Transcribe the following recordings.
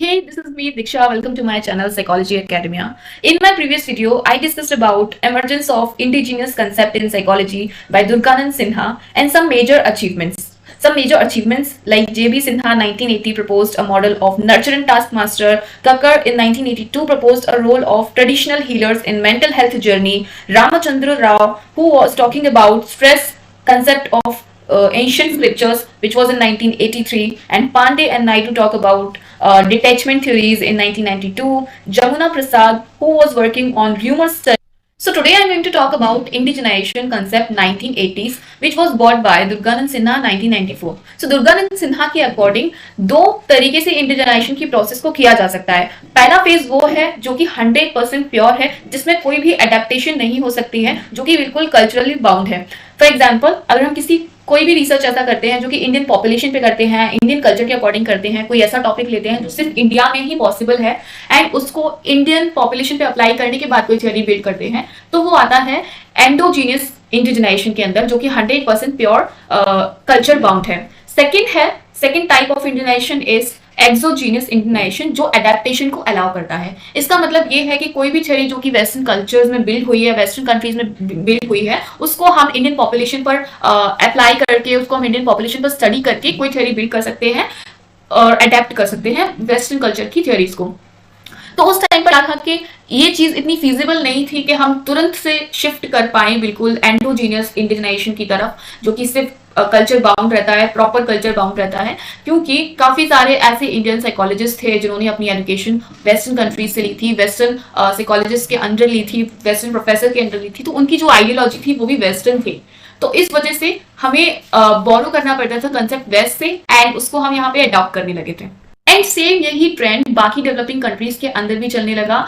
Hey, this is me Diksha. Welcome to my channel Psychology Academia. In my previous video, I discussed about emergence of indigenous concept in psychology by Durganand Sinha and some major achievements. Some major achievements like J.B. Sinha 1980 proposed a model of nurture and taskmaster. Kakkar in 1982 proposed a role of traditional healers in mental health journey. Ramachandra Rao, who was talking about stress concept of ancient scriptures, which was in 1983, and Pandey and Naidu talk about detachment theories in 1992. Jamuna Prasad, who was working on rumor studies. So today I'm going to talk about indigenization concept 1980s, which was brought by Durganand Sinha 1994. So Durganand Sinha के according दो तरीके से indigenisation की process को किया जा सकता है. पहला फेज वो है जो कि 100% प्योर है, जिसमें कोई भी एडेप्टेशन नहीं हो सकती है, जो कि बिल्कुल कल्चरली बाउंड है. फॉर एग्जाम्पल, अगर हम कोई भी रिसर्च ऐसा करते हैं जो कि इंडियन पॉपुलेशन पे करते हैं, इंडियन कल्चर के अकॉर्डिंग करते हैं, कोई ऐसा टॉपिक लेते हैं जो सिर्फ इंडिया में ही पॉसिबल है एंड उसको इंडियन पॉपुलेशन पे अप्लाई करने के बाद कोई थ्योरी बिल्ड करते हैं, तो वो आता है एंडोजीनियस इंडिजनाइजेशन के अंदर, जो कि 100% प्योर कल्चर बाउंड है. Second type of indigenisation is exogenous indigenisation, जो एडेप्टेशन को अलाउ करता है. इसका मतलब ये है कि कोई भी थ्योरी जो कि वेस्टर्न कल्चर्स में बिल्ड हुई है, वेस्टर्न कंट्रीज में बिल्ड हुई है, उसको हम इंडियन पॉपुलेशन पर अप्लाई करके, उसको हम इंडियन पॉपुलेशन पर स्टडी करके कोई थ्योरी बिल्ड कर सकते हैं और अडेप्ट कर सकते हैं वेस्टर्न कल्चर की थ्योरीज को. तो उस टाइम पर क्या था कि ये चीज इतनी फीजिबल नहीं थी कि हम तुरंत से शिफ्ट कर पाए बिल्कुल एंडोजीनियस इंडिजनाइजेशन की तरफ, जो कि सिर्फ कल्चर बाउंड रहता है, प्रॉपर कल्चर बाउंड रहता है, क्योंकि काफी सारे ऐसे इंडियन साइकोलॉजिस्ट थे जिन्होंने अपनी एजुकेशन वेस्टर्न कंट्रीज से ली थी, वेस्टर्न साइकोलॉजिस्ट के अंडर ली थी, वेस्टर्न प्रोफेसर के अंडर ली थी, तो उनकी जो आइडियोलॉजी थी वो भी वेस्टर्न थी. तो इस वजह से हमें बोरो करना पड़ता था कंसेप्ट वेस्ट से एंड उसको हम यहाँ पे अडॉप्ट करने लगे थे. एंड सेम यही ट्रेंड बाकी डेवलपिंग कंट्रीज के अंदर भी चलने लगा.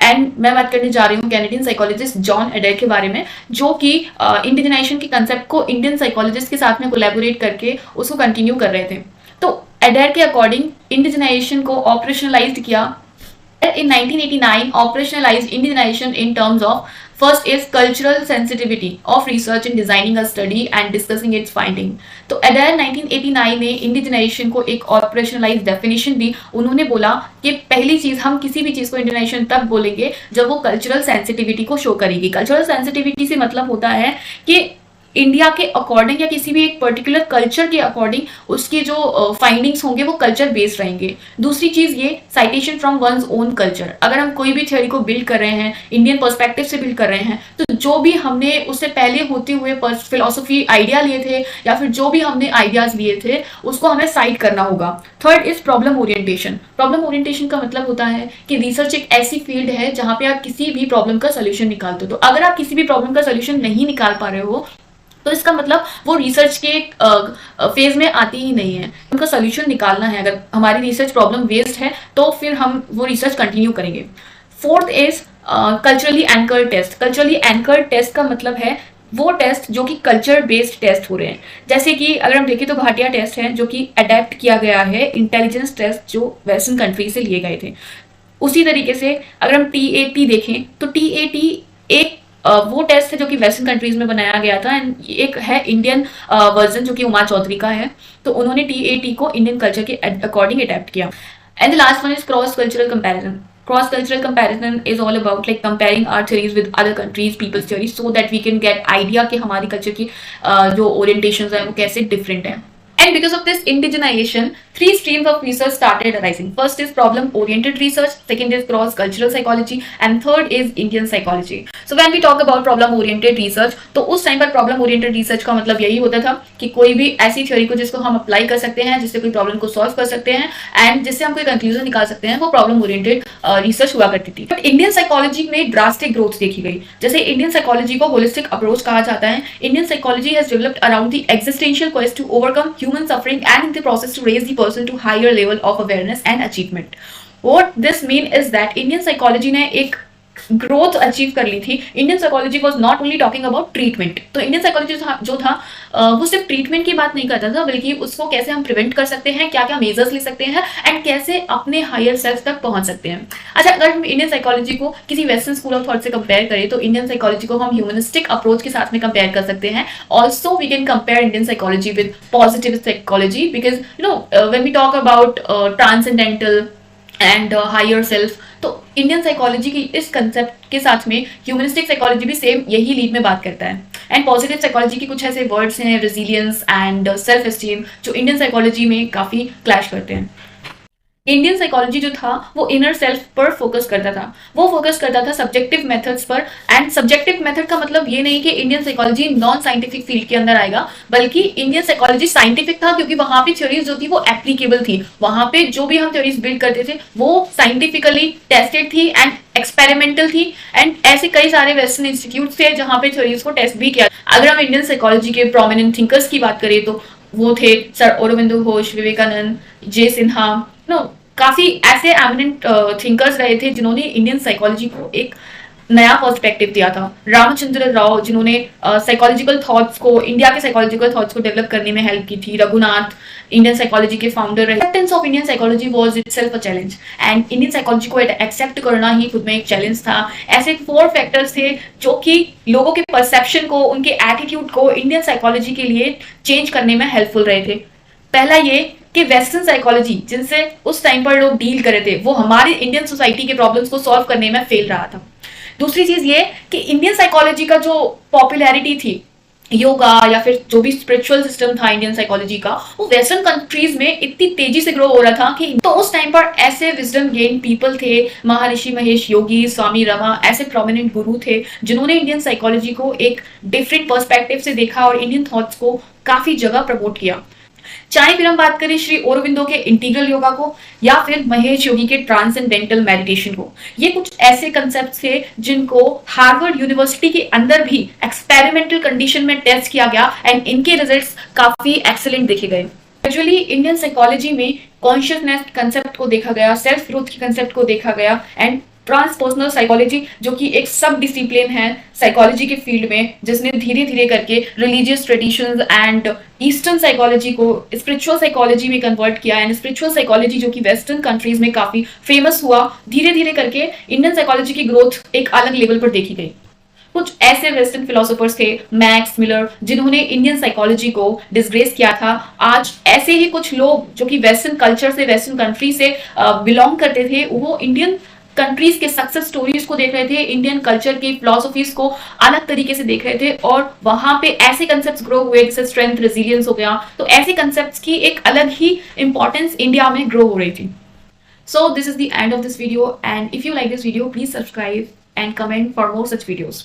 एंड मैं बात करने जा रही हूँ कैनेडियन साइकोलॉजिस्ट जॉन एडेर के बारे में, जो कि इंडिजनाइजेशन के कंसेप्ट को इंडियन साइकोलॉजिस्ट के साथ में कोलैबोरेट करके उसको कंटिन्यू कर रहे थे. तो एडेर के अकॉर्डिंग इंडिजनाइजेशन को ऑपरेशनलाइज्ड किया. In 1989, operationalized indigenization in terms of first is cultural sensitivity of research in designing a study and discussing its finding. तो एडेर 1989 ने इंडिजनाइजेशन को एक ऑपरेशनलाइज डेफिनेशन दी. उन्होंने बोला कि पहली चीज, हम किसी भी चीज को इंडिजनाइजेशन तब बोलेंगे जब वो कल्चरल सेंसिटिविटी को शो करेगी. कल्चरल सेंसिटिविटी से मतलब होता है कि इंडिया के अकॉर्डिंग या किसी भी एक पर्टिकुलर कल्चर के अकॉर्डिंग उसके जो फाइंडिंग्स होंगे वो कल्चर बेस्ड रहेंगे. दूसरी चीज ये citation from one's own culture. अगर हम कोई भी थ्योरी को बिल्ड कर रहे हैं, इंडियन पर्सपेक्टिव से बिल्ड कर रहे हैं, तो जो भी हमने उससे पहले होते हुए फिलोसफी आइडिया लिए थे या फिर जो भी हमने आइडियाज लिए थे उसको हमें साइट करना होगा. Third is problem orientation. Problem orientation का मतलब होता है कि रिसर्च एक ऐसी फील्ड है जहां पे आप किसी भी प्रॉब्लम का सोल्यूशन निकालते हो. तो अगर आप किसी भी प्रॉब्लम का सोल्यूशन नहीं निकाल पा रहे हो तो इसका मतलब वो रिसर्च के फेज में आती ही नहीं है. उनका सोल्यूशन निकालना है. अगर हमारी रिसर्च प्रॉब्लम बेस्ड है तो फिर हम वो रिसर्च कंटिन्यू करेंगे. Fourth is culturally anchor test. Culturally anchor test का मतलब है वो टेस्ट जो कि कल्चर बेस्ड टेस्ट हो रहे हैं. जैसे कि अगर हम देखें तो भाटिया टेस्ट है जो कि अडेप्ट किया गया है इंटेलिजेंस टेस्ट जो वेस्टर्न कंट्री से लिए गए थे. उसी तरीके से अगर हम TAT देखें तो TAT एक वो टेस्ट है जो कि वेस्टर्न कंट्रीज में बनाया गया था एंड एक है इंडियन वर्जन जो कि उमा चौधरी का है. तो उन्होंने TAT को इंडियन कल्चर के अकॉर्डिंग अडेप्ट किया. And the last one is cross cultural comparison. Cross cultural comparison is all about like comparing our theories with other countries people's theories so that we can get idea कि हमारी culture की जो orientations है वो कैसे different है. And because of this indigenization, three streams of research started arising. First is problem-oriented research, second is cross-cultural psychology, and third is Indian psychology. So when we talk about problem-oriented research, तो उस time पर problem-oriented research का मतलब यही होता था कि कोई भी ऐसी थ्योरी को जिसको हम अप्लाई कर सकते हैं, जिससे कोई प्रॉब्लम को सॉल्व कर सकते हैं एंड जिससे हम कोई कंक्लूजन निकाल सकते हैं, वो problem-oriented रिसर्च हुआ करती थी. बट इंडियन साइकोलॉजी में ड्रास्टिक ग्रोथ देखी गई. जैसे इंडियन साइकोलॉजी को होलिस्टिक अप्रोच कहा जाता है. Indian psychology has developed around the existential quest to overcome human suffering and in the process to raise the person to higher level of awareness and achievement. What this mean is that Indian psychology ने एक growth achieve कर ली थी. Indian psychology was not only talking about treatment. तो Indian psychology जो था वो सिर्फ treatment की बात नहीं करता था, बल्कि उसको कैसे हम प्रिवेंट कर सकते हैं, क्या क्या मेजर्स ले सकते हैं एंड कैसे अपने हायर सेल्फ तक पहुंच सकते हैं. अच्छा, अगर हम इंडियन साइकोलॉजी को किसी वेस्टर्न स्कूल ऑफ थॉट से कंपेयर करें तो इंडियन साइकोलॉजी को हम ह्यूमनिस्टिक अप्रोच के साथ में कंपेयर कर सकते हैं. Also we can compare Indian psychology with positive psychology because you know when we talk about transcendental and higher self. तो इंडियन साइकोलॉजी की इस कंसेप्ट के साथ में ह्यूमनिस्टिक साइकोलॉजी भी सेम यही लीड में बात करता है। एंड पॉजिटिव साइकोलॉजी के कुछ ऐसे वर्ड्स हैं, रेजिलियंस एंड सेल्फ एस्टीम, जो इंडियन साइकोलॉजी में काफी क्लैश करते हैं। इंडियन साइकोलॉजी जो था वो इनर सेल्फ पर फोकस करता था, वो फोकस करता था सब्जेक्टिव मेथड्स पर। एंड सब्जेक्टिव मेथड का मतलब ये नहीं कि Indian psychology non scientific field के अंदर आएगा, बल्कि इंडियन साइकोलॉजी साइंटिफिक था, क्योंकि वहां पे थ्योरीज जो थी वो एप्लीकेबल थी। वहां पे जो भी हम थ्योरीज बिल्ड करते थे वो साइंटिफिकली टेस्टेड थी एंड एक्सपेरिमेंटल थी। एंड ऐसे कई सारे वेस्टर्न इंस्टीट्यूट थे जहां पे थ्योरीज को टेस्ट भी किया। अगर हम इंडियन साइकोलॉजी के प्रोमिनेंट थिंकर्स की बात करें तो वो थे सर औरोबिंदो घोष, विवेकानंद, जे सिन्हा, नो काफी ऐसे एमिनेंट थिंकर्स रहे थे जिन्होंने इंडियन साइकोलॉजी को एक नया पर्सपेक्टिव दिया था। रामचंद्र राव, जिन्होंने साइकोलॉजिकल थॉट्स को, इंडिया के साइकोलॉजिकल थॉट्स को डेवलप करने में हेल्प की थी। रघुनाथ इंडियन साइकोलॉजी के फाउंडर रहे। Acceptance of Indian psychology was itself a challenge, and Indian psychology को एक्सेप्ट करना ही खुद में एक चैलेंज था। ऐसे 4 फैक्टर्स थे जो कि लोगों के परसेप्शन को, उनके एटीट्यूड को इंडियन साइकोलॉजी के लिए चेंज करने में हेल्पफुल रहे थे। पहला ये कि वेस्टर्न साइकोलॉजी जिनसे उस टाइम पर लोग डील कर रहे थे वो हमारी इंडियन सोसाइटी के प्रॉब्लम्स को सॉल्व करने में फेल रहा था। दूसरी चीज ये कि इंडियन साइकोलॉजी का जो पॉपुलैरिटी थी, योगा या फिर जो भी स्पिरिचुअल सिस्टम था इंडियन साइकोलॉजी का, वो वेस्टर्न कंट्रीज में इतनी तेजी से ग्रो हो रहा था कि तो उस टाइम पर ऐसे विजडम गेन पीपल थे, महर्षि महेश योगी, स्वामी रमा, ऐसे प्रोमिनेंट गुरु थे जिन्होंने इंडियन साइकोलॉजी को एक डिफरेंट पर्सपेक्टिव से देखा और इंडियन थॉट्स को काफी जगह प्रमोट किया। चाहे फिर हम बात करें श्री औरोबिंदो के इंटीग्रल योगा को या फिर महेश योगी के ट्रांसेंडेंटल मेडिटेशन को, ये कुछ ऐसे कंसेप्ट थे जिनको हार्वर्ड यूनिवर्सिटी के अंदर भी एक्सपेरिमेंटल कंडीशन में टेस्ट किया गया एंड इनके रिजल्ट्स काफी एक्सीलेंट देखे गए। एक्चुअली इंडियन साइकोलॉजी में कॉन्शियसनेस कंसेप्ट को देखा गया, सेल्फ ग्रोथ के कंसेप्ट को देखा गया, एंड ट्रांसपर्सनल साइकोलॉजी जो कि एक सब डिसिप्लिन है साइकोलॉजी के फील्ड में, जिसने धीरे धीरे करके religious traditions and eastern psychology को स्पिरिचुअल साइकोलॉजी में कन्वर्ट किया। एंड स्पिरिचुअल साइकोलॉजी जो कि वेस्टर्न कंट्रीज में काफी फेमस हुआ, धीरे धीरे करके इंडियन साइकोलॉजी की ग्रोथ एक अलग लेवल पर देखी गई। कुछ ऐसे वेस्टर्न फिलोसोफर्स थे, मैक्स मिलर, जिन्होंने इंडियन साइकोलॉजी को डिसग्रेस किया था। आज ऐसे ही कुछ लोग जो कि वेस्टर्न कल्चर से, वेस्टर्न कंट्री से बिलोंग करते थे, वो इंडियन कंट्रीज के सक्सेस स्टोरीज को देख रहे थे, इंडियन कल्चर की फिलोसफीज को अलग तरीके से देख रहे थे, और वहां पे ऐसे कंसेप्ट्स ग्रो हुए जैसे स्ट्रेंथ, रेजिलियंस हो गया। तो ऐसे कंसेप्ट्स की एक अलग ही इंपॉर्टेंस इंडिया में ग्रो हो रही थी। So this is the end of this video, and if you like this video please subscribe and comment for more such videos.